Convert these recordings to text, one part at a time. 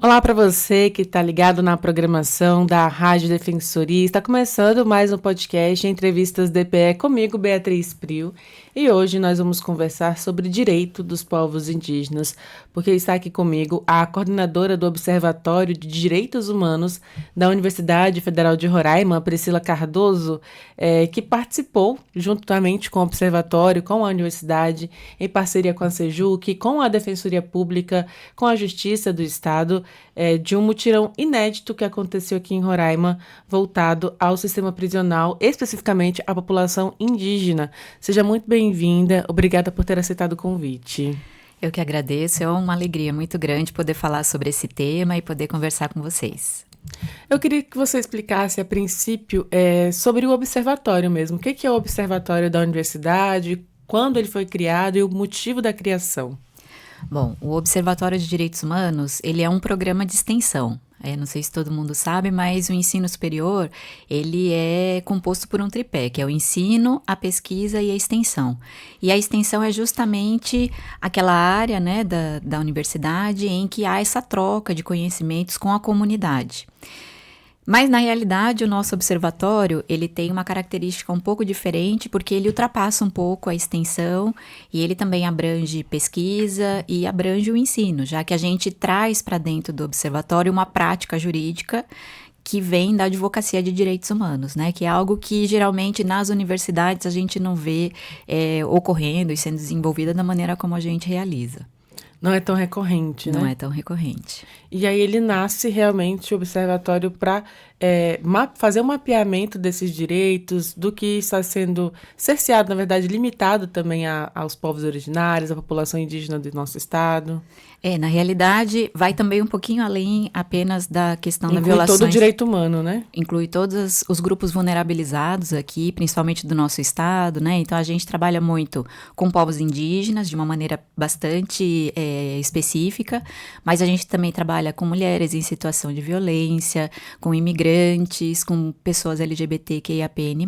Olá para você que está ligado na programação da Rádio Defensoria. Está começando mais um podcast Entrevistas DPE comigo, Beatriz Prio. E hoje nós vamos conversar sobre direito dos povos indígenas, porque está aqui comigo a coordenadora do Observatório de Direitos Humanos da Universidade Federal de Roraima, Priscila Cardoso, que participou juntamente com o Observatório, com a universidade, em parceria com a Sejuc, com a Defensoria Pública, com a Justiça do Estado, de um mutirão inédito que aconteceu aqui em Roraima, voltado ao sistema prisional, especificamente à população indígena. Seja muito bem-vinda, obrigada por ter aceitado o convite. Eu que agradeço, é uma alegria muito grande poder falar sobre esse tema e poder conversar com vocês. Eu queria que você explicasse, a princípio, sobre o observatório mesmo. O que é o observatório da universidade, quando ele foi criado e o motivo da criação? Bom, o Observatório de Direitos Humanos, ele é um programa de extensão. Não sei se todo mundo sabe, mas o ensino superior, ele é composto por um tripé, que é o ensino, a pesquisa e a extensão. E a extensão é justamente aquela área, né, da universidade em que há essa troca de conhecimentos com a comunidade. Mas, na realidade, o nosso observatório, ele tem uma característica um pouco diferente, porque ele ultrapassa um pouco a extensão e ele também abrange pesquisa e abrange o ensino, já que a gente traz para dentro do observatório uma prática jurídica que vem da advocacia de direitos humanos, né? Que é algo que, geralmente, nas universidades a gente não vê ocorrendo e sendo desenvolvida da maneira como a gente realiza. Não é tão recorrente, né? Não é tão recorrente. E aí ele nasce realmente o observatório para fazer um mapeamento desses direitos, do que está sendo cerceado, na verdade, limitado também aos povos originários, à população indígena do nosso estado. Na realidade, vai também um pouquinho além apenas da questão da violação. Inclui todo o direito humano, né? Inclui todos os grupos vulnerabilizados aqui, principalmente do nosso estado, né? Então, a gente trabalha muito com povos indígenas, de uma maneira bastante específica, mas a gente também trabalha com mulheres em situação de violência, com imigrantes, com pessoas LGBTQIAPN+.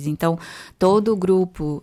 Então, todo o grupo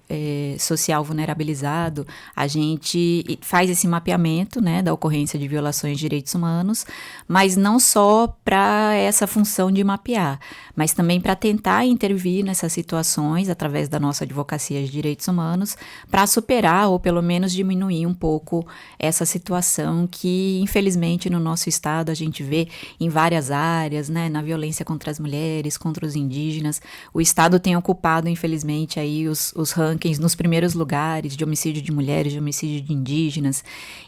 social vulnerabilizado, a gente faz esse mapeamento, né, da ocorrência de violações de direitos humanos, mas não só para essa função de mapear, mas também para tentar intervir nessas situações através da nossa advocacia de direitos humanos, para superar ou pelo menos diminuir um pouco essa situação que, infelizmente, no nosso estado a gente vê em várias áreas, né, na violência contra as mulheres, contra os indígenas. O estado tem ocupado, infelizmente, aí os rankings nos primeiros lugares de homicídio de mulheres, de homicídio de indígenas.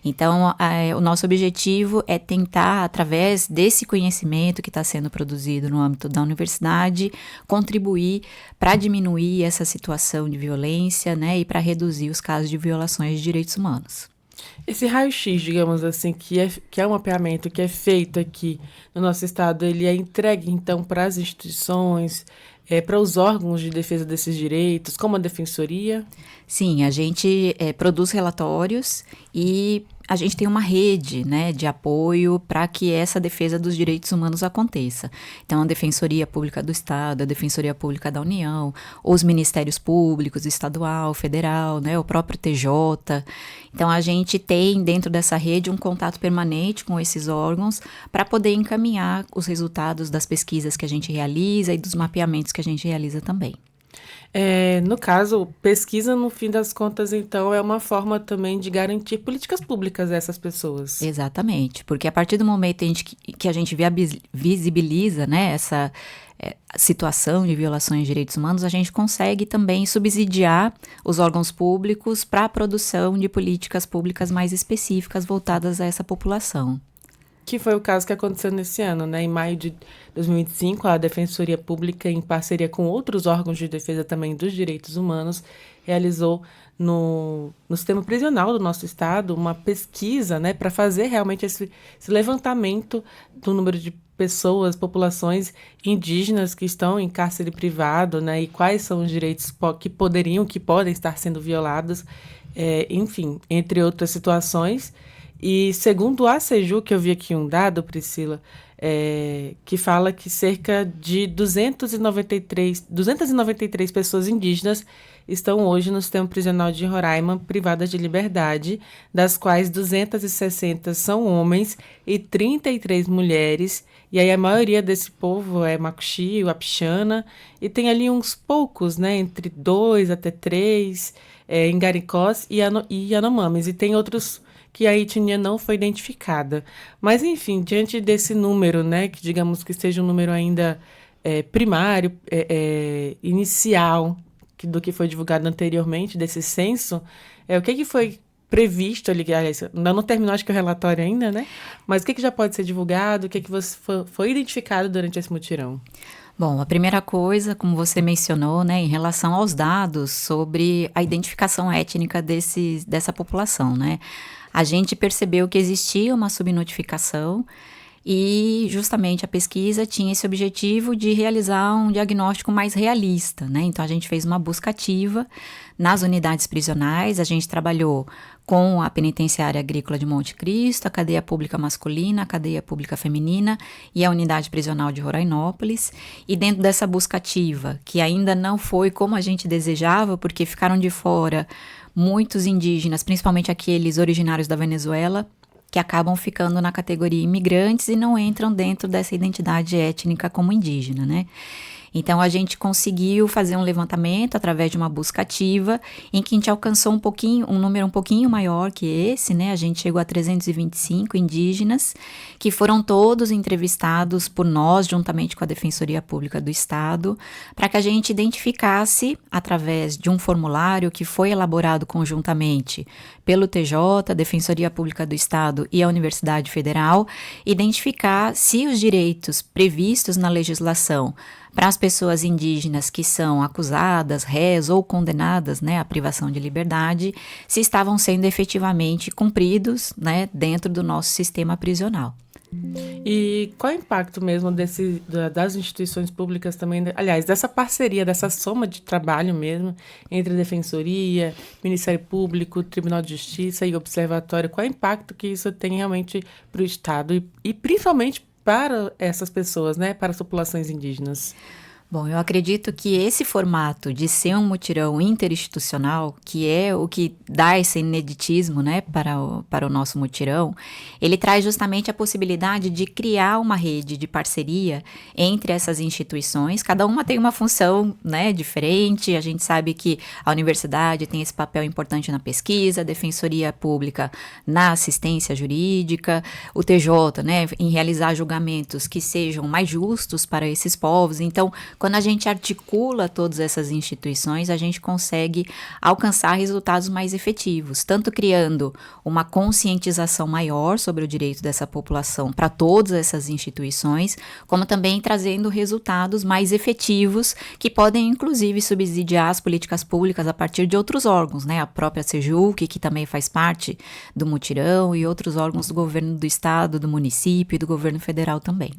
Então, o nosso objetivo é tentar, através desse conhecimento que está sendo produzido no âmbito da universidade, contribuir para diminuir essa situação de violência, né, e para reduzir os casos de violações de direitos humanos. Esse raio-x, digamos assim, que é um mapeamento que é feito aqui no nosso estado, ele é entregue, então, para as instituições, para os órgãos de defesa desses direitos, como a Defensoria? Sim, a gente produz relatórios e a gente tem uma rede, né, de apoio para que essa defesa dos direitos humanos aconteça. Então, a Defensoria Pública do Estado, a Defensoria Pública da União, os Ministérios Públicos, estadual, federal, né, o próprio TJ. Então, a gente tem dentro dessa rede um contato permanente com esses órgãos para poder encaminhar os resultados das pesquisas que a gente realiza e dos mapeamentos que a gente realiza também. No caso, pesquisa, no fim das contas, então, é uma forma também de garantir políticas públicas a essas pessoas. Exatamente, porque a partir do momento que a gente visibiliza, né, essa situação de violações de direitos humanos, a gente consegue também subsidiar os órgãos públicos para a produção de políticas públicas mais específicas voltadas a essa população. Que foi o caso que aconteceu nesse ano, né? Em maio de 2025, a Defensoria Pública, em parceria com outros órgãos de defesa também dos direitos humanos, realizou no sistema prisional do nosso estado uma pesquisa, né, para fazer realmente esse levantamento do número de pessoas, populações indígenas que estão em cárcere privado, né, e quais são os direitos que podem estar sendo violados, enfim, entre outras situações. E segundo a Sejuc, que eu vi aqui um dado, Priscila, que fala que cerca de 293 pessoas indígenas estão hoje no sistema prisional de Roraima privadas de liberdade, das quais 260 são homens e 33 mulheres. E aí a maioria desse povo é Macuxi, Wapixana, e tem ali uns poucos, né, entre 2 até 3, Ingaricós e Yanomamis. E tem outros que a etnia não foi identificada. Mas, enfim, diante desse número, né, que digamos que seja um número ainda primário, inicial, do que foi divulgado anteriormente, desse censo, o que foi previsto ali, ainda não terminou, acho que o relatório ainda, né? Mas o que já pode ser divulgado, o que foi identificado durante esse mutirão? Bom, a primeira coisa, como você mencionou, né, em relação aos dados sobre a identificação étnica dessa população, né? A gente percebeu que existia uma subnotificação e justamente a pesquisa tinha esse objetivo de realizar um diagnóstico mais realista, né? Então a gente fez uma busca ativa nas unidades prisionais, a gente trabalhou com a Penitenciária Agrícola de Monte Cristo, a Cadeia Pública Masculina, a Cadeia Pública Feminina e a Unidade Prisional de Rorainópolis. E dentro dessa busca ativa, que ainda não foi como a gente desejava, porque ficaram de fora muitos indígenas, principalmente aqueles originários da Venezuela, que acabam ficando na categoria imigrantes e não entram dentro dessa identidade étnica como indígena, né? Então, a gente conseguiu fazer um levantamento através de uma busca ativa, em que a gente alcançou um número um pouquinho maior que esse, né? A gente chegou a 325 indígenas, que foram todos entrevistados por nós, juntamente com a Defensoria Pública do Estado, para que a gente identificasse, através de um formulário que foi elaborado conjuntamente pelo TJ, Defensoria Pública do Estado e a Universidade Federal, identificar se os direitos previstos na legislação para as pessoas indígenas que são acusadas, réis ou condenadas, né, à privação de liberdade, se estavam sendo efetivamente cumpridos, né, dentro do nosso sistema prisional. E qual é o impacto mesmo das instituições públicas também, aliás, dessa parceria, dessa soma de trabalho mesmo entre a Defensoria, Ministério Público, Tribunal de Justiça e Observatório? Qual é o impacto que isso tem realmente para o Estado e principalmente para essas pessoas, né, para as populações indígenas? Bom, eu acredito que esse formato de ser um mutirão interinstitucional, que é o que dá esse ineditismo, né, para o nosso mutirão, ele traz justamente a possibilidade de criar uma rede de parceria entre essas instituições. Cada uma tem uma função, né, diferente. A gente sabe que a universidade tem esse papel importante na pesquisa, a Defensoria Pública na assistência jurídica, o TJ, né, em realizar julgamentos que sejam mais justos para esses povos. Então, quando a gente articula todas essas instituições, a gente consegue alcançar resultados mais efetivos, tanto criando uma conscientização maior sobre o direito dessa população para todas essas instituições, como também trazendo resultados mais efetivos que podem, inclusive, subsidiar as políticas públicas a partir de outros órgãos, né? A própria Sejuc, que também faz parte do mutirão, e outros órgãos do governo do estado, do município e do governo federal também.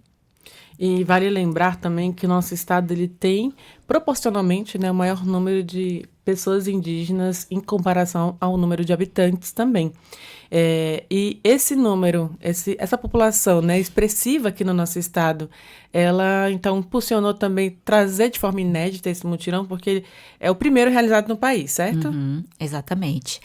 E vale lembrar também que o nosso estado ele tem, proporcionalmente, né, o maior número de pessoas indígenas em comparação ao número de habitantes também. E esse número, essa população, né, expressiva aqui no nosso estado, ela, então, impulsionou também trazer de forma inédita esse mutirão, porque é o primeiro realizado no país, certo? Exatamente.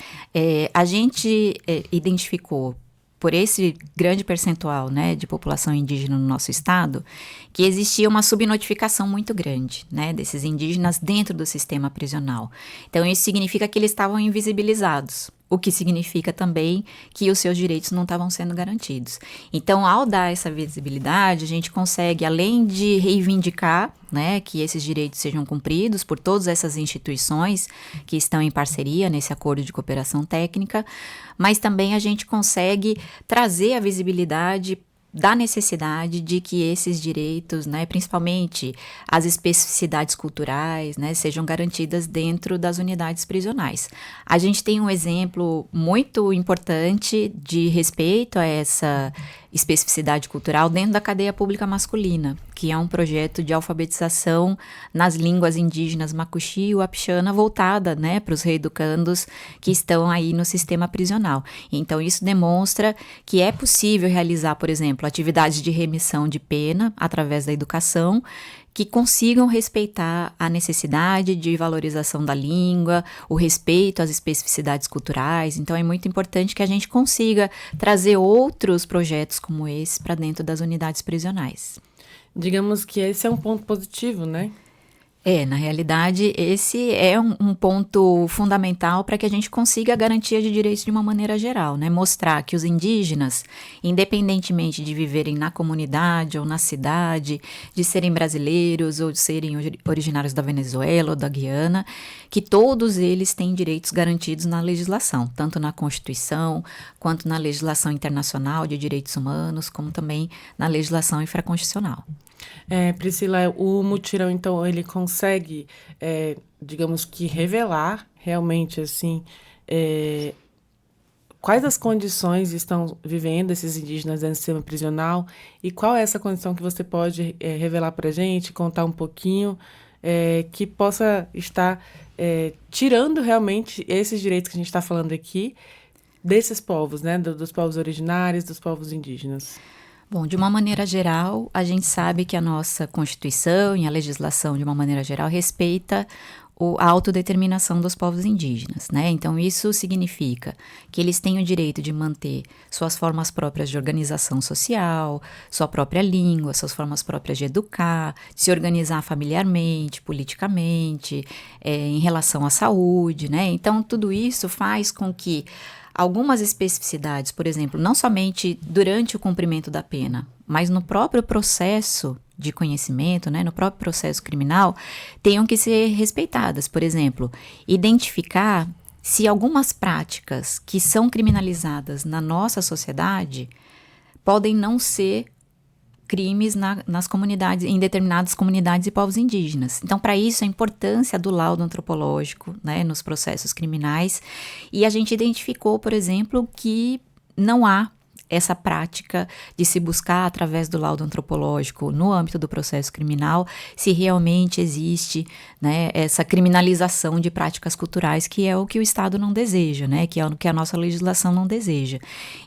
A gente identificou, por esse grande percentual, né, de população indígena no nosso estado, que existia uma subnotificação muito grande, né, desses indígenas dentro do sistema prisional. Então, isso significa que eles estavam invisibilizados, o que significa também que os seus direitos não estavam sendo garantidos. Então, ao dar essa visibilidade, a gente consegue, além de reivindicar, né, que esses direitos sejam cumpridos por todas essas instituições que estão em parceria nesse acordo de cooperação técnica, mas também a gente consegue trazer a visibilidade da necessidade de que esses direitos, né, principalmente as especificidades culturais, né, sejam garantidas dentro das unidades prisionais. A gente tem um exemplo muito importante de respeito a especificidade cultural dentro da cadeia pública masculina, que é um projeto de alfabetização nas línguas indígenas Macuxi e Uapixana voltada, né, para os reeducandos que estão aí no sistema prisional. Então, isso demonstra que é possível realizar, por exemplo, atividades de remissão de pena através da educação, que consigam respeitar a necessidade de valorização da língua, o respeito às especificidades culturais. Então, é muito importante que a gente consiga trazer outros projetos como esse para dentro das unidades prisionais. Digamos que esse é um ponto positivo, né? Na realidade, esse é um ponto fundamental para que a gente consiga a garantia de direitos de uma maneira geral, né? Mostrar que os indígenas, independentemente de viverem na comunidade ou na cidade, de serem brasileiros ou de serem originários da Venezuela ou da Guiana, que todos eles têm direitos garantidos na legislação, tanto na Constituição, quanto na legislação internacional de direitos humanos, como também na legislação infraconstitucional. Priscila, o mutirão, então, ele consegue, digamos que, revelar realmente, assim, quais as condições estão vivendo esses indígenas dentro do sistema prisional e qual é essa condição que você pode revelar para a gente, contar um pouquinho, que possa estar tirando realmente esses direitos que a gente está falando aqui desses povos, né, dos povos originários, dos povos indígenas. Bom, de uma maneira geral, a gente sabe que a nossa Constituição e a legislação, de uma maneira geral, respeita a autodeterminação dos povos indígenas, né? Então, isso significa que eles têm o direito de manter suas formas próprias de organização social, sua própria língua, suas formas próprias de educar, de se organizar familiarmente, politicamente, em relação à saúde, né? Então, tudo isso faz com que algumas especificidades, por exemplo, não somente durante o cumprimento da pena, mas no próprio processo de conhecimento, né, no próprio processo criminal, tenham que ser respeitadas. Por exemplo, identificar se algumas práticas que são criminalizadas na nossa sociedade podem não ser crimes nas comunidades, em determinadas comunidades e povos indígenas. Então, para isso, a importância do laudo antropológico, né, nos processos criminais. E a gente identificou, por exemplo, que não há essa prática de se buscar através do laudo antropológico no âmbito do processo criminal, se realmente existe, né, essa criminalização de práticas culturais, que é o que o Estado não deseja, né, que é o que a nossa legislação não deseja.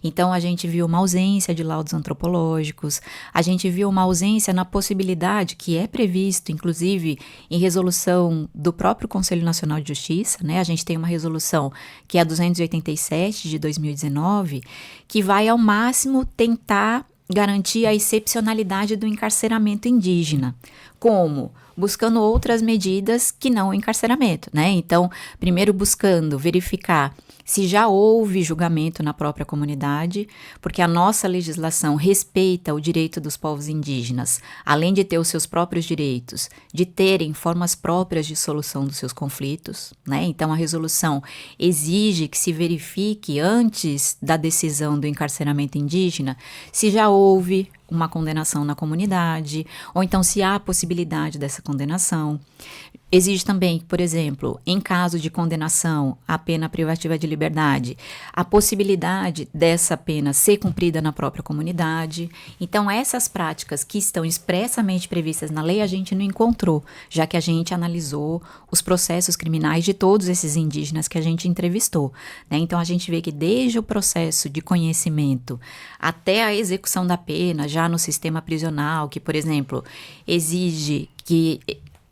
Então, a gente viu uma ausência de laudos antropológicos, a gente viu uma ausência na possibilidade, que é previsto, inclusive, em resolução do próprio Conselho Nacional de Justiça, né, a gente tem uma resolução que é a 287 de 2019, que vai ao máximo tentar garantir a excepcionalidade do encarceramento indígena. Como? Buscando outras medidas que não o encarceramento, né? Então, primeiro buscando verificar se já houve julgamento na própria comunidade, porque a nossa legislação respeita o direito dos povos indígenas, além de ter os seus próprios direitos, de terem formas próprias de solução dos seus conflitos, né? Então, a resolução exige que se verifique antes da decisão do encarceramento indígena se já houve uma condenação na comunidade, ou então se há a possibilidade dessa condenação. Exige também, por exemplo, em caso de condenação à pena privativa de liberdade, a possibilidade dessa pena ser cumprida na própria comunidade. Então, essas práticas que estão expressamente previstas na lei, a gente não encontrou, já que a gente analisou os processos criminais de todos esses indígenas que a gente entrevistou, né? Então, a gente vê que desde o processo de conhecimento até a execução da pena, já no sistema prisional, que, por exemplo, exige que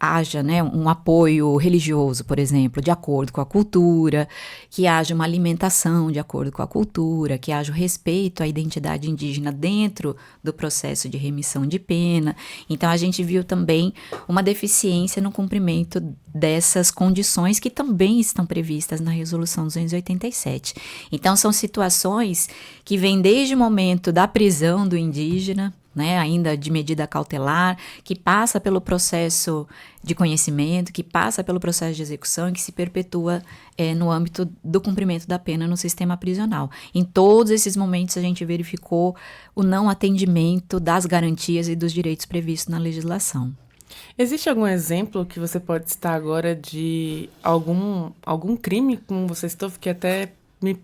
haja, né, um apoio religioso, por exemplo, de acordo com a cultura, que haja uma alimentação de acordo com a cultura, que haja o respeito à identidade indígena dentro do processo de remissão de pena. Então, a gente viu também uma deficiência no cumprimento dessas condições que também estão previstas na Resolução 287. Então, são situações que vêm desde o momento da prisão do indígena, né, ainda de medida cautelar, que passa pelo processo de conhecimento, que passa pelo processo de execução e que se perpetua no âmbito do cumprimento da pena no sistema prisional. Em todos esses momentos a gente verificou o não atendimento das garantias e dos direitos previstos na legislação. Existe algum exemplo que você pode citar agora de algum crime, como você citou, que até me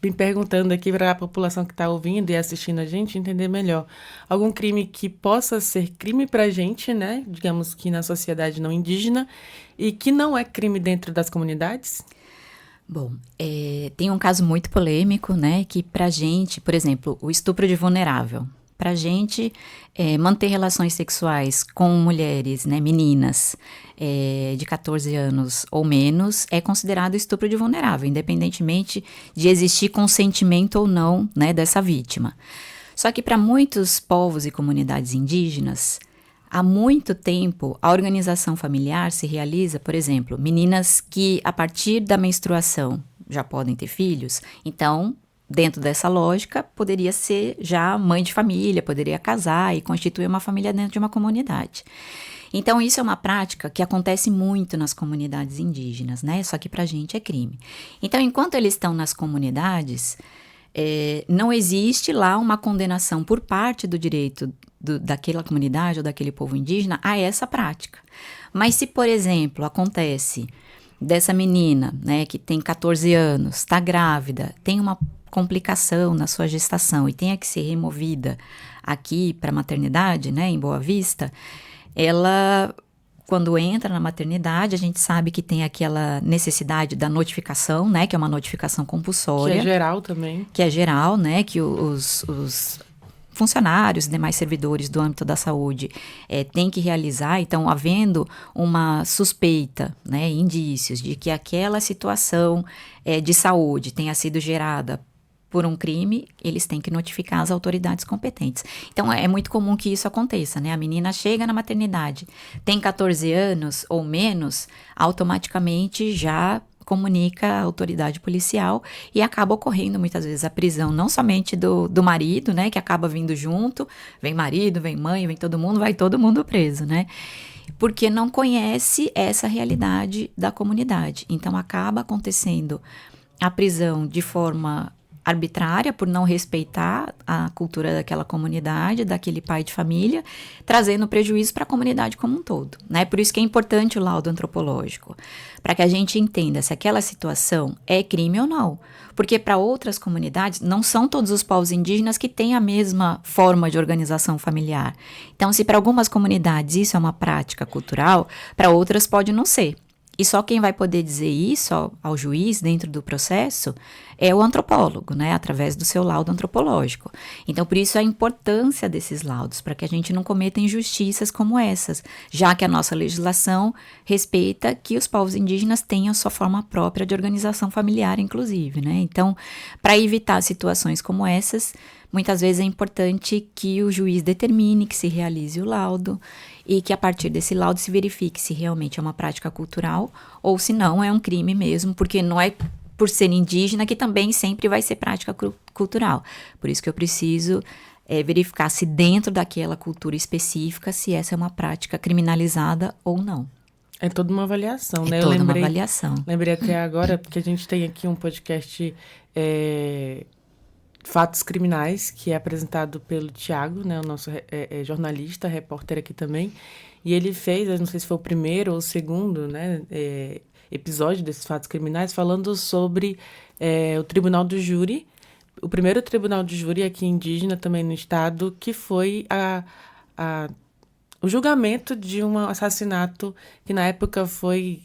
me perguntando aqui para a população que está ouvindo e assistindo a gente entender melhor. Algum crime que possa ser crime para a gente, né? Digamos que na sociedade não indígena, e que não é crime dentro das comunidades? Bom, tem um caso muito polêmico, né? Que pra gente, por exemplo, o estupro de vulnerável. Pra gente, manter relações sexuais com mulheres, né, meninas, de 14 anos ou menos, é considerado estupro de vulnerável, independentemente de existir consentimento ou não, né, dessa vítima. Só que para muitos povos e comunidades indígenas, há muito tempo a organização familiar se realiza, por exemplo, meninas que a partir da menstruação já podem ter filhos, então dentro dessa lógica, poderia ser já mãe de família, poderia casar e constituir uma família dentro de uma comunidade. Então, isso é uma prática que acontece muito nas comunidades indígenas, né? Só que pra gente é crime. Então, enquanto eles estão nas comunidades, não existe lá uma condenação por parte do direito daquela comunidade ou daquele povo indígena a essa prática. Mas se, por exemplo, acontece dessa menina, né, que tem 14 anos, está grávida, tem uma complicação na sua gestação e tenha que ser removida aqui para a maternidade, né, em Boa Vista, ela, quando entra na maternidade, a gente sabe que tem aquela necessidade da notificação, né, que é uma notificação compulsória. Que é geral também. Que é geral, né, que os funcionários e demais servidores do âmbito da saúde têm que realizar. Então, havendo uma suspeita, né, indícios de que aquela situação de saúde tenha sido gerada por um crime, eles têm que notificar as autoridades competentes. Então, é muito comum que isso aconteça, né? A menina chega na maternidade, tem 14 anos ou menos, automaticamente já comunica a autoridade policial e acaba ocorrendo muitas vezes a prisão, não somente do marido, né, que acaba vindo junto, vem marido, vem mãe, vem todo mundo, vai todo mundo preso, né? Porque não conhece essa realidade da comunidade. Então, acaba acontecendo a prisão de forma arbitrária, por não respeitar a cultura daquela comunidade, daquele pai de família, trazendo prejuízo para a comunidade como um todo, né? Por isso que é importante o laudo antropológico, para que a gente entenda se aquela situação é crime ou não. Porque para outras comunidades, não são todos os povos indígenas que têm a mesma forma de organização familiar. Então, se para algumas comunidades isso é uma prática cultural, para outras pode não ser. E só quem vai poder dizer isso ao juiz dentro do processo é o antropólogo, né, através do seu laudo antropológico. Então, por isso a importância desses laudos, para que a gente não cometa injustiças como essas, já que a nossa legislação respeita que os povos indígenas tenham a sua forma própria de organização familiar, inclusive, né? Então, para evitar situações como essas, muitas vezes é importante que o juiz determine que se realize o laudo e que a partir desse laudo se verifique se realmente é uma prática cultural ou se não é um crime mesmo, porque não é por ser indígena que também sempre vai ser prática cultural. Por isso que eu preciso verificar se dentro daquela cultura específica, se essa é uma prática criminalizada ou não. É toda uma avaliação, né? Toda uma avaliação. Lembrei até agora, porque a gente tem aqui um podcast Fatos Criminais, que é apresentado pelo Tiago, né, o nosso jornalista, repórter aqui também, e ele fez, eu não sei se foi o primeiro ou o segundo, né, episódio desses Fatos Criminais, falando sobre o Tribunal do Júri, o primeiro Tribunal do Júri aqui indígena, também no estado, que foi o julgamento de um assassinato que na época foi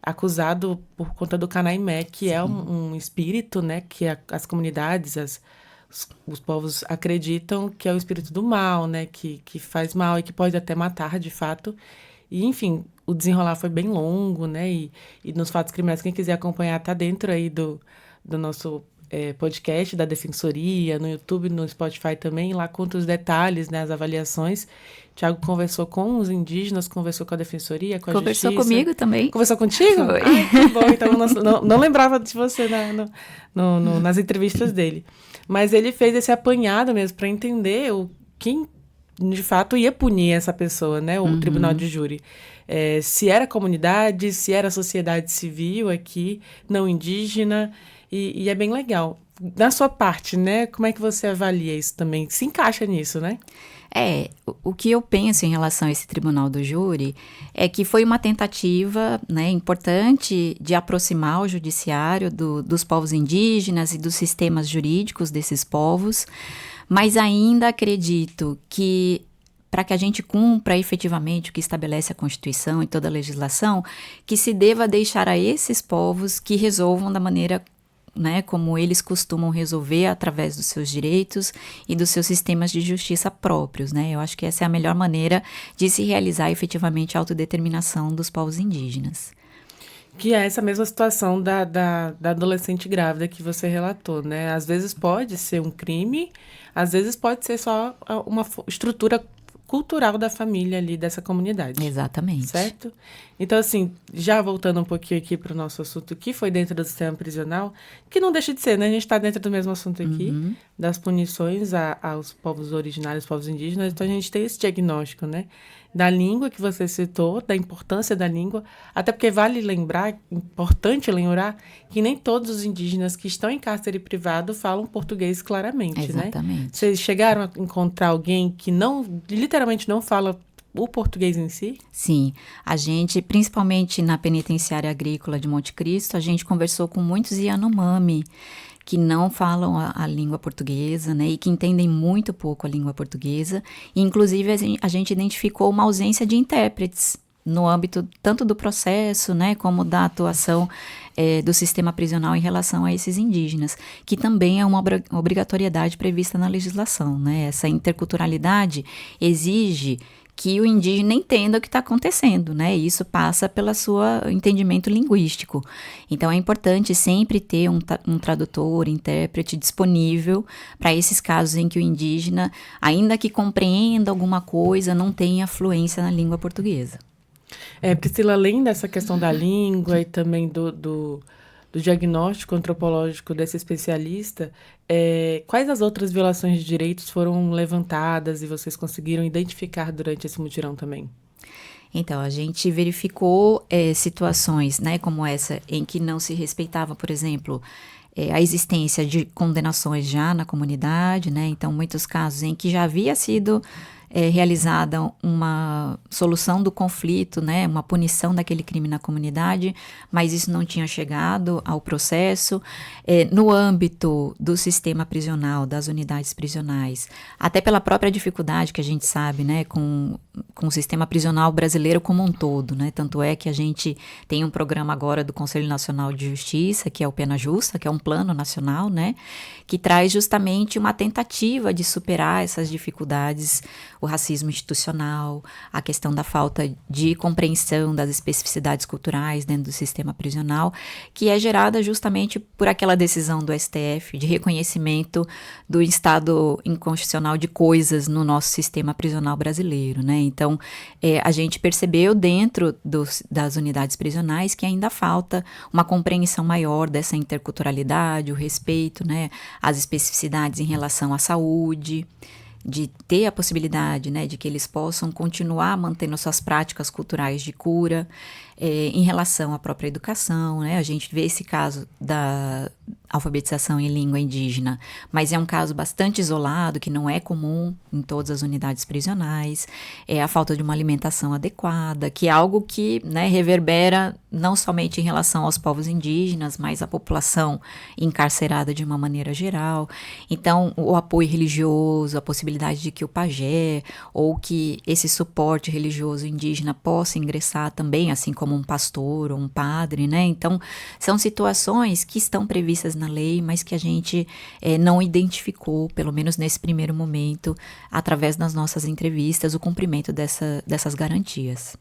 acusado por conta do Canaimé, que Sim. é um espírito, né, que as comunidades, os povos acreditam que é o espírito do mal, né, que faz mal e que pode até matar, de fato. E, enfim, o desenrolar foi bem longo, né, e nos Fatos Criminais, quem quiser acompanhar, tá dentro aí do nosso podcast da Defensoria, no YouTube, no Spotify também, lá conta os detalhes, né, as avaliações. Tiago conversou com os indígenas, conversou com a Defensoria, com a Justiça. Conversou comigo também. Conversou contigo? Foi. Ai, que bom. Então, não lembrava de você nas entrevistas dele. Mas ele fez esse apanhado mesmo para entender quem, de fato, ia punir essa pessoa, né? O Tribunal de Júri. Se era comunidade, se era sociedade civil aqui, não indígena. E é bem legal. na sua parte, né, como é que você avalia isso também? Se encaixa nisso, né? O que eu penso em relação a esse tribunal do júri é que foi uma tentativa, né, importante de aproximar o judiciário dos povos indígenas e dos sistemas jurídicos desses povos, mas ainda acredito que para que a gente cumpra efetivamente o que estabelece a Constituição e toda a legislação, que se deva deixar a esses povos que resolvam da maneira, né, como eles costumam resolver através dos seus direitos e dos seus sistemas de justiça próprios, né? Eu acho que essa é a melhor maneira de se realizar efetivamente a autodeterminação dos povos indígenas. Que é essa mesma situação da adolescente grávida que você relatou, né? Às vezes pode ser um crime, às vezes pode ser só uma estrutura cultural da família ali, dessa comunidade. Exatamente. Certo? Então, assim, já voltando um pouquinho aqui para o nosso assunto, que foi dentro do sistema prisional, que não deixa de ser, né? A gente está dentro do mesmo assunto aqui, das punições aos povos originários, povos indígenas, então a gente tem esse diagnóstico, né? Da língua que você citou, da importância da língua, até porque vale lembrar, importante lembrar, que nem todos os indígenas que estão em cárcere privado falam português claramente, né? Exatamente. Vocês chegaram a encontrar alguém que literalmente não fala o português em si? Sim, a gente, principalmente na penitenciária agrícola de Monte Cristo, a gente conversou com muitos Yanomami, que não falam a língua portuguesa, né, e que entendem muito pouco a língua portuguesa. E, inclusive, a gente identificou uma ausência de intérpretes no âmbito tanto do processo, né, como da atuação do sistema prisional em relação a esses indígenas, que também é uma obrigatoriedade prevista na legislação, né? Essa interculturalidade exige que o indígena entenda o que está acontecendo, né? E isso passa pelo seu entendimento linguístico. Então, é importante sempre ter um tradutor, intérprete disponível para esses casos em que o indígena, ainda que compreenda alguma coisa, não tenha fluência na língua portuguesa. Priscila, além dessa questão da língua e também do diagnóstico antropológico desse especialista, quais as outras violações de direitos foram levantadas e vocês conseguiram identificar durante esse mutirão também? Então, a gente verificou situações, né, como essa, em que não se respeitava, por exemplo, a existência de condenações já na comunidade, né? Então, muitos casos em que já havia sido realizada uma solução do conflito, né, uma punição daquele crime na comunidade, mas isso não tinha chegado ao processo. No âmbito do sistema prisional, das unidades prisionais, até pela própria dificuldade que a gente sabe, né, com o sistema prisional brasileiro como um todo, né, tanto é que a gente tem um programa agora do Conselho Nacional de Justiça, que é o Pena Justa, que é um plano nacional, né, que traz justamente uma tentativa de superar essas dificuldades, o racismo institucional, a questão da falta de compreensão das especificidades culturais dentro do sistema prisional, que é gerada justamente por aquela decisão do STF de reconhecimento do estado inconstitucional de coisas no nosso sistema prisional brasileiro, né? Então, a gente percebeu dentro das unidades prisionais que ainda falta uma compreensão maior dessa interculturalidade, o respeito, né, às especificidades em relação à saúde, de ter a possibilidade, né, de que eles possam continuar mantendo suas práticas culturais de cura em relação à própria educação, né? A gente vê esse caso da alfabetização em língua indígena, mas é um caso bastante isolado, que não é comum em todas as unidades prisionais, a falta de uma alimentação adequada, que é algo que, né, reverbera não somente em relação aos povos indígenas, mas à população encarcerada de uma maneira geral. Então, o apoio religioso, a possibilidade de que o pajé ou que esse suporte religioso indígena possa ingressar também, assim como um pastor ou um padre, né? Então, são situações que estão previstas na lei, mas que a gente não identificou, pelo menos nesse primeiro momento, através das nossas entrevistas, o cumprimento dessas garantias.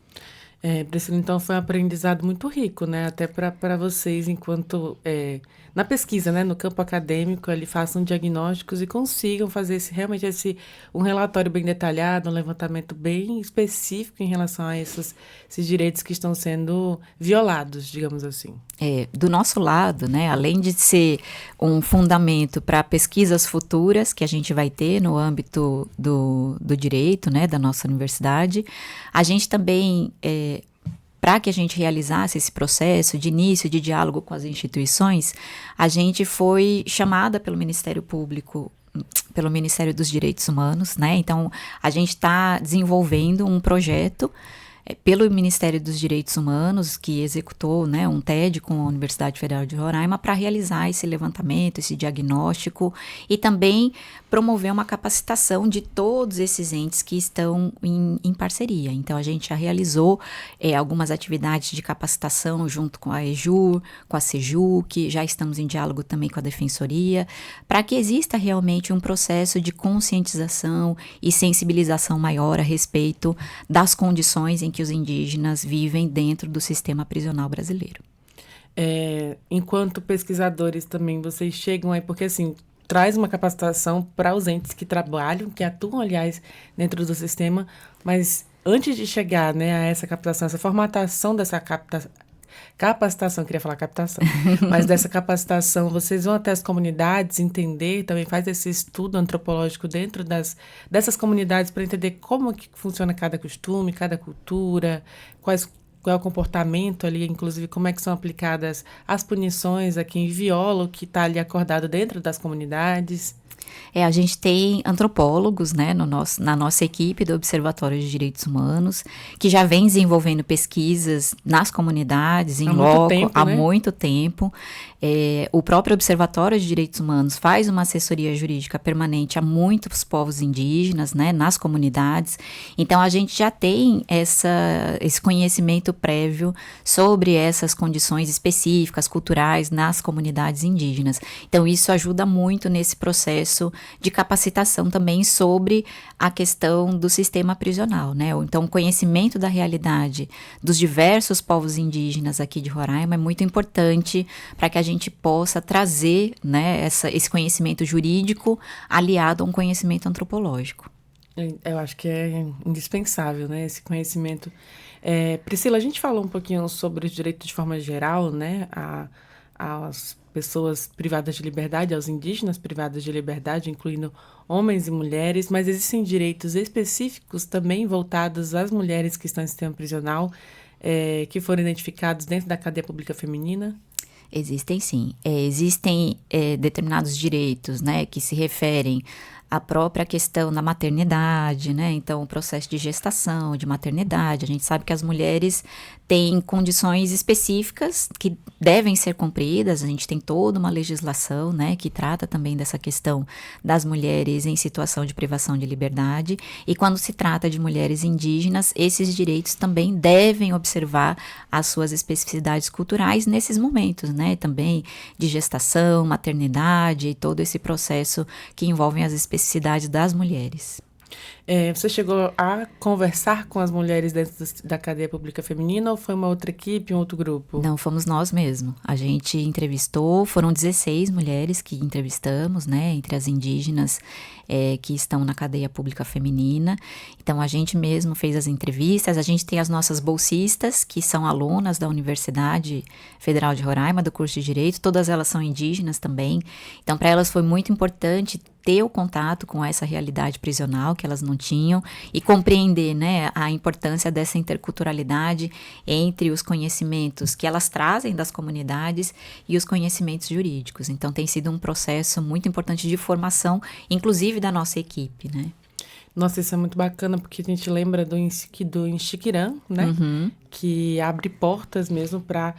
Priscila, então foi um aprendizado muito rico, né? Até para vocês, enquanto na pesquisa, né? No campo acadêmico, ali façam diagnósticos e consigam fazer realmente um relatório bem detalhado, um levantamento bem específico em relação a esses direitos que estão sendo violados, digamos assim. Do nosso lado, né? Além de ser um fundamento para pesquisas futuras que a gente vai ter no âmbito do direito, né? Da nossa universidade, a gente também para que a gente realizasse esse processo de início de diálogo com as instituições, a gente foi chamada pelo Ministério Público, pelo Ministério dos Direitos Humanos, né? Então, a gente está desenvolvendo um projeto pelo Ministério dos Direitos Humanos, que executou, né, um TED com a Universidade Federal de Roraima para realizar esse levantamento, esse diagnóstico e também promover uma capacitação de todos esses entes que estão em parceria. Então, a gente já realizou algumas atividades de capacitação junto com a EJUR, com a SEJUC, já estamos em diálogo também com a Defensoria, para que exista realmente um processo de conscientização e sensibilização maior a respeito das condições em que os indígenas vivem dentro do sistema prisional brasileiro. Enquanto pesquisadores também, vocês chegam aí, porque assim, traz uma capacitação para os entes que trabalham, que atuam, aliás, dentro do sistema, mas antes de chegar, né, a essa captação, essa formatação dessa capacitação, queria falar captação, mas dessa capacitação, vocês vão até as comunidades entender, também faz esse estudo antropológico dentro dessas comunidades para entender como que funciona cada costume, cada cultura, qual é o comportamento ali, inclusive como é que são aplicadas as punições a quem viola o que está ali acordado dentro das comunidades. A gente tem antropólogos, né, na nossa equipe do Observatório de Direitos Humanos, que já vem desenvolvendo pesquisas nas comunidades, em loco, há muito tempo. O próprio Observatório de Direitos Humanos faz uma assessoria jurídica permanente a muitos povos indígenas, né, nas comunidades. Então, a gente já tem esse conhecimento prévio sobre essas condições específicas, culturais, nas comunidades indígenas. Então, isso ajuda muito nesse processo de capacitação também sobre a questão do sistema prisional, né? Então, o conhecimento da realidade dos diversos povos indígenas aqui de Roraima é muito importante para que a gente possa trazer, né, esse conhecimento jurídico aliado a um conhecimento antropológico. Eu acho que é indispensável, né, esse conhecimento. Priscila, a gente falou um pouquinho sobre os direitos de forma geral, né, às pessoas privadas de liberdade, aos indígenas privados de liberdade, incluindo homens e mulheres, mas existem direitos específicos também voltados às mulheres que estão em sistema prisional, que foram identificados dentro da cadeia pública feminina? Existem sim. Existem determinados direitos, né, que se referem à própria questão da maternidade, né? Então, o processo de gestação, de maternidade. A gente sabe que as mulheres têm condições específicas que devem ser cumpridas. A gente tem toda uma legislação, né, que trata também dessa questão das mulheres em situação de privação de liberdade. E quando se trata de mulheres indígenas, esses direitos também devem observar as suas especificidades culturais nesses momentos, né? Também de gestação, maternidade e todo esse processo que envolve as especificidades das mulheres. Você chegou a conversar com as mulheres dentro da cadeia pública feminina ou foi uma outra equipe, um outro grupo? Não, fomos nós mesmos. A gente entrevistou, foram 16 mulheres que entrevistamos, né, entre as indígenas que estão na cadeia pública feminina. Então, a gente mesmo fez as entrevistas. A gente tem as nossas bolsistas, que são alunas da Universidade Federal de Roraima, do curso de Direito. Todas elas são indígenas também. Então, para elas foi muito importante ter o contato com essa realidade prisional que elas não tinham e compreender, né, a importância dessa interculturalidade entre os conhecimentos que elas trazem das comunidades e os conhecimentos jurídicos. Então, tem sido um processo muito importante de formação, inclusive da nossa equipe, né? Nossa, isso é muito bacana, porque a gente lembra do Inxiquirã, né? Uhum. Que abre portas mesmo para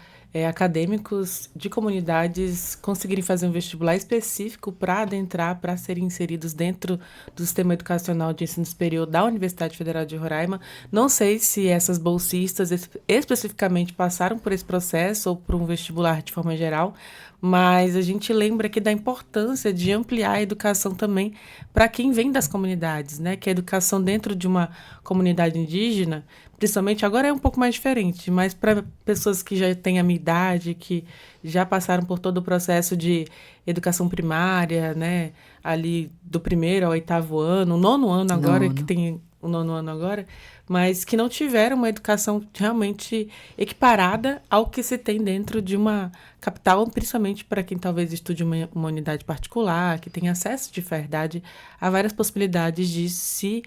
acadêmicos de comunidades conseguirem fazer um vestibular específico para adentrar, para serem inseridos dentro do sistema educacional de ensino superior da Universidade Federal de Roraima. Não sei se essas bolsistas especificamente passaram por esse processo ou por um vestibular de forma geral, mas a gente lembra aqui da importância de ampliar a educação também para quem vem das comunidades, né? Que a educação dentro de uma comunidade indígena, principalmente agora é um pouco mais diferente, mas para pessoas que já têm a minha idade, que já passaram por todo o processo de educação primária, né? Ali do 1º ao 8º ano, o 9º ano agora, que tem o 9º ano agora, mas que não tiveram uma educação realmente equiparada ao que se tem dentro de uma capital, principalmente para quem talvez estude uma unidade particular, que tem acesso de verdade a várias possibilidades de se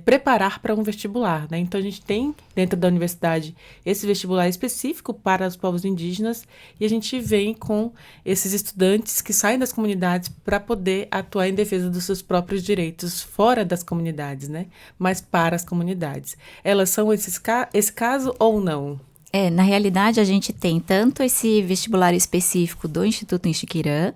preparar para um vestibular, né? Então, a gente tem dentro da universidade esse vestibular específico para os povos indígenas e a gente vem com esses estudantes que saem das comunidades para poder atuar em defesa dos seus próprios direitos fora das comunidades, né? Mas para as comunidades. Elas são esse caso ou não? Na realidade, a gente tem tanto esse vestibular específico do Instituto Inxiquirã,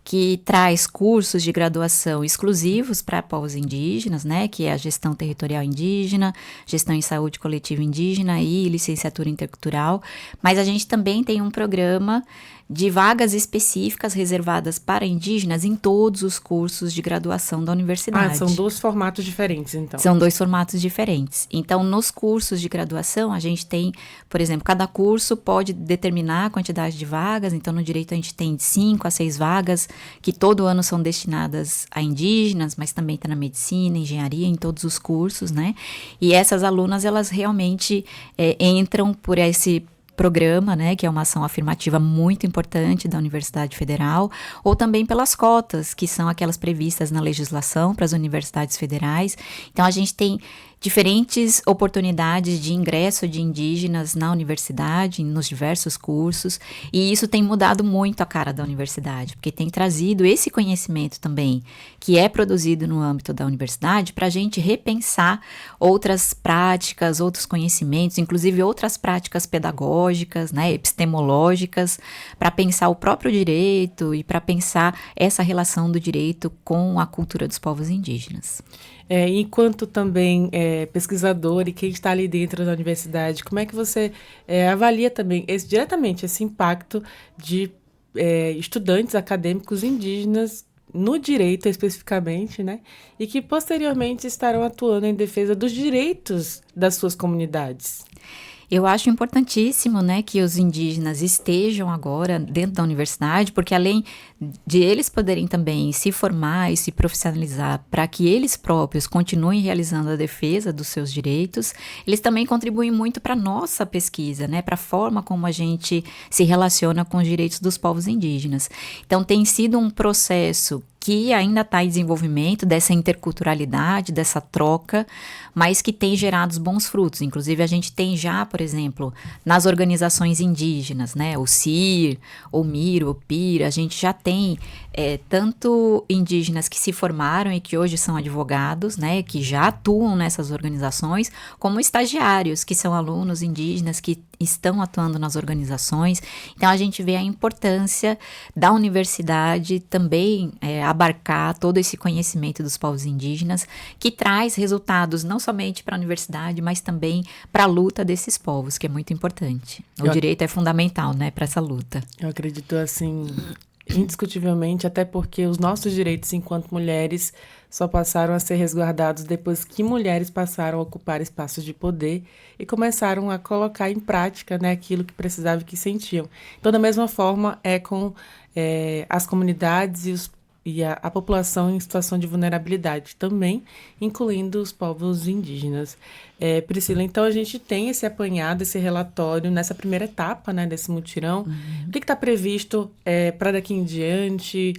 que traz cursos de graduação exclusivos para povos indígenas, né, que é a gestão territorial indígena, gestão em saúde coletiva indígena e licenciatura intercultural, mas a gente também tem um programa de vagas específicas reservadas para indígenas em todos os cursos de graduação da universidade. São dois formatos diferentes, então. São dois formatos diferentes. Então, nos cursos de graduação, a gente tem, por exemplo, cada curso pode determinar a quantidade de vagas. Então, no direito, a gente tem 5 a 6 vagas, que todo ano são destinadas a indígenas, mas também está na medicina, engenharia, em todos os cursos, né? E essas alunas, elas realmente entram por esse programa, né, que é uma ação afirmativa muito importante da Universidade Federal, ou também pelas cotas, que são aquelas previstas na legislação para as universidades federais. Então, a gente tem diferentes oportunidades de ingresso de indígenas na universidade, nos diversos cursos, e isso tem mudado muito a cara da universidade, porque tem trazido esse conhecimento também, que é produzido no âmbito da universidade, para a gente repensar outras práticas, outros conhecimentos, inclusive outras práticas pedagógicas, né, epistemológicas, para pensar o próprio direito e para pensar essa relação do direito com a cultura dos povos indígenas. Enquanto também pesquisador e quem está ali dentro da universidade, como é que você avalia também diretamente esse impacto de estudantes acadêmicos indígenas no direito especificamente, né? E que posteriormente estarão atuando em defesa dos direitos das suas comunidades? Eu acho importantíssimo, né, que os indígenas estejam agora dentro da universidade, porque além de eles poderem também se formar e se profissionalizar para que eles próprios continuem realizando a defesa dos seus direitos, eles também contribuem muito para a nossa pesquisa, né, para a forma como a gente se relaciona com os direitos dos povos indígenas. Então, tem sido um processo que ainda está em desenvolvimento, dessa interculturalidade, dessa troca, mas que tem gerado bons frutos. Inclusive, a gente tem já, por exemplo, nas organizações indígenas, né, o CIR, o MIR, o PIR, a gente já tem tanto indígenas que se formaram e que hoje são advogados, né, que já atuam nessas organizações, como estagiários, que são alunos indígenas que estão atuando nas organizações. Então, a gente vê a importância da universidade também abarcar todo esse conhecimento dos povos indígenas, que traz resultados não somente para a universidade, mas também para a luta desses povos, que é muito importante. O direito é fundamental, né, para essa luta. Eu acredito, assim, indiscutivelmente, até porque os nossos direitos enquanto mulheres só passaram a ser resguardados depois que mulheres passaram a ocupar espaços de poder e começaram a colocar em prática, né, aquilo que precisavam e que sentiam. Então, da mesma forma, com as comunidades e a população em situação de vulnerabilidade também, incluindo os povos indígenas. Priscila, então a gente tem esse apanhado, esse relatório nessa primeira etapa, né, desse mutirão. O que está previsto para daqui em diante?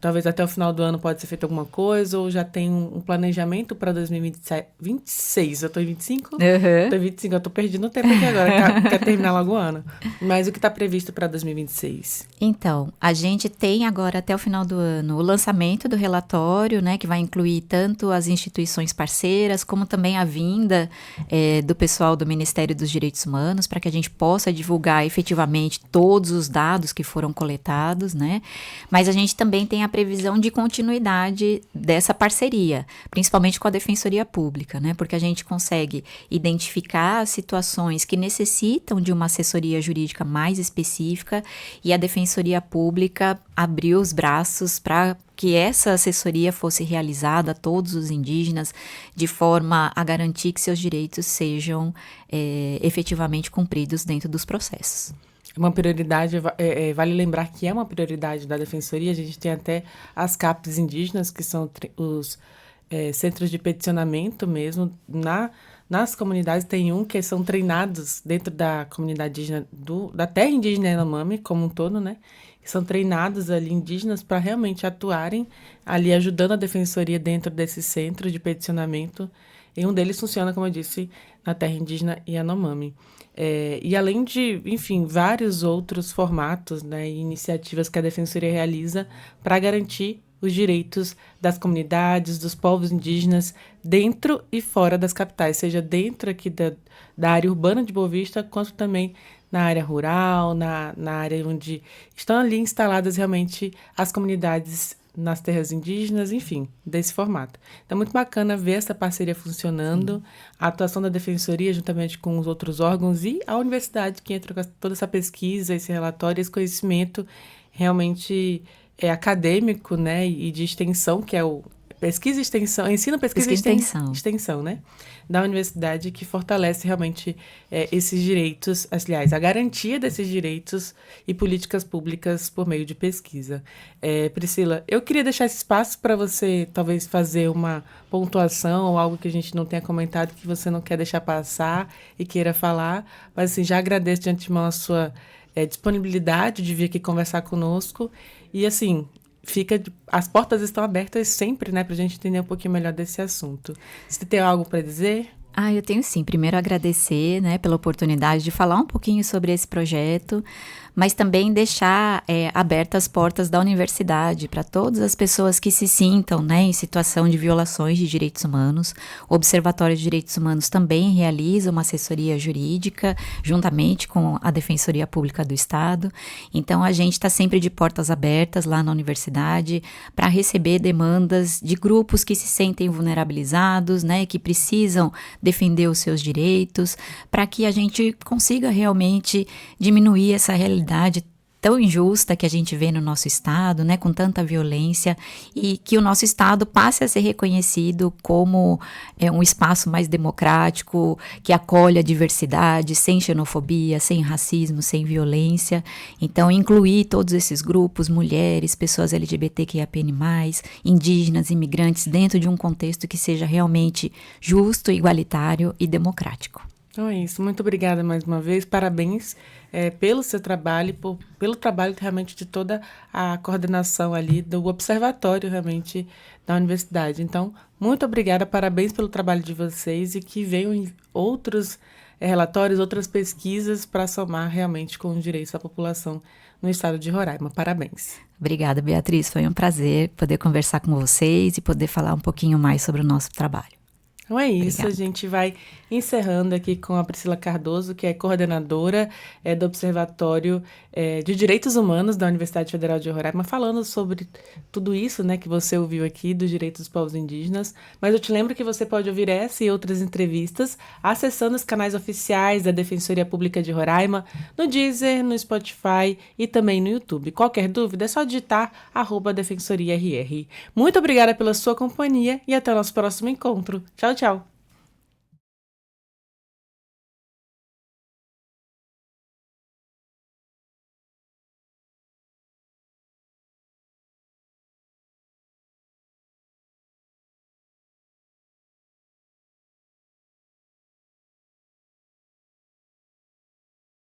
Talvez até o final do ano pode ser feito alguma coisa, ou já tem um planejamento para 2026? Eu estou em 25? Estou em 25, eu estou perdendo tempo aqui agora, quer terminar logo o ano. Mas o que está previsto para 2026? Então, a gente tem agora até o final do ano o lançamento do relatório, né, que vai incluir tanto as instituições parceiras, como também a vinda do pessoal do Ministério dos Direitos Humanos, para que a gente possa divulgar efetivamente todos os dados que foram coletados, né? Mas a gente também tem a previsão de continuidade dessa parceria, principalmente com a Defensoria Pública, né? Porque a gente consegue identificar situações que necessitam de uma assessoria jurídica mais específica e a Defensoria Pública abriu os braços para que essa assessoria fosse realizada a todos os indígenas de forma a garantir que seus direitos sejam efetivamente cumpridos dentro dos processos. Uma prioridade, vale lembrar que é uma prioridade da Defensoria. A gente tem até as CAPs indígenas, que são os centros de peticionamento mesmo, nas comunidades. Tem um que são treinados dentro da comunidade indígena, da terra indígena Yanomami como um todo, né? São treinados ali indígenas para realmente atuarem ali ajudando a defensoria dentro desse centro de peticionamento. E um deles funciona, como eu disse, na terra indígena Yanomami. E além de, enfim, vários outros formatos, né, e iniciativas que a defensoria realiza para garantir os direitos das comunidades, dos povos indígenas, dentro e fora das capitais, seja dentro aqui da área urbana de Boa Vista, quanto também na área rural, na área onde estão ali instaladas realmente as comunidades nas terras indígenas, enfim, desse formato. Então, é muito bacana ver essa parceria funcionando, a atuação da defensoria juntamente com os outros órgãos e a universidade que entra com toda essa pesquisa, esse relatório, esse conhecimento realmente acadêmico, né, e de extensão, que é o pesquisa e extensão, ensino, pesquisa e extensão, né, da universidade, que fortalece realmente esses direitos, aliás, a garantia desses direitos e políticas públicas por meio de pesquisa. Priscila, eu queria deixar esse espaço para você talvez fazer uma pontuação ou algo que a gente não tenha comentado que você não quer deixar passar e queira falar, mas assim, já agradeço de antemão a sua disponibilidade de vir aqui conversar conosco e assim, as portas estão abertas sempre, né, para a gente entender um pouquinho melhor desse assunto. Você tem algo para dizer? Eu tenho sim. Primeiro agradecer, né, pela oportunidade de falar um pouquinho sobre esse projeto, mas também deixar abertas as portas da universidade para todas as pessoas que se sintam, né, em situação de violações de direitos humanos. O Observatório de Direitos Humanos também realiza uma assessoria jurídica juntamente com a Defensoria Pública do Estado. Então, a gente está sempre de portas abertas lá na universidade para receber demandas de grupos que se sentem vulnerabilizados, né, que precisam defender os seus direitos, para que a gente consiga realmente diminuir essa realidade tão injusta que a gente vê no nosso estado, né, com tanta violência, e que o nosso estado passe a ser reconhecido como um espaço mais democrático, que acolhe a diversidade, sem xenofobia, sem racismo, sem violência. Então, incluir todos esses grupos, mulheres, pessoas LGBTQIAPN+, indígenas, imigrantes, dentro de um contexto que seja realmente justo, igualitário e democrático. Então é isso. Muito obrigada mais uma vez. Parabéns pelo seu trabalho, pelo trabalho realmente de toda a coordenação ali do observatório realmente da universidade. Então, muito obrigada, parabéns pelo trabalho de vocês e que venham outros relatórios, outras pesquisas para somar realmente com os direitos da população no estado de Roraima. Parabéns. Obrigada, Beatriz. Foi um prazer poder conversar com vocês e poder falar um pouquinho mais sobre o nosso trabalho. Então é isso, obrigada. A gente vai encerrando aqui com a Priscila Cardoso, que é coordenadora do Observatório de Direitos Humanos da Universidade Federal de Roraima, falando sobre tudo isso, né, que você ouviu aqui, dos direitos dos povos indígenas. Mas eu te lembro que você pode ouvir essa e outras entrevistas acessando os canais oficiais da Defensoria Pública de Roraima, no Deezer, no Spotify e também no YouTube. Qualquer dúvida é só digitar @defensoriarr. Muito obrigada pela sua companhia e até o nosso próximo encontro. Tchau, tchau!